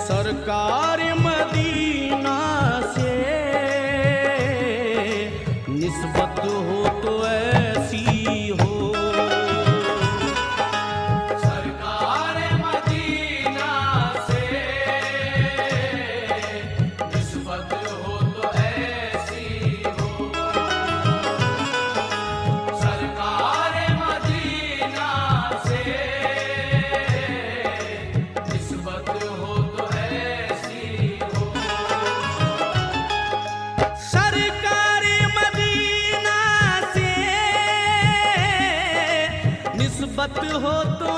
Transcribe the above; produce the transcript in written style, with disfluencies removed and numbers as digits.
सरकार मदीना से निस्बत हो तो ऐसी हो। सरकार मदीना से निस्बत हो तो ऐसी हो। सरकार मदीना से निस्बत हो तो ऐसी हो। सरकार मदीना से निस्बत हो तो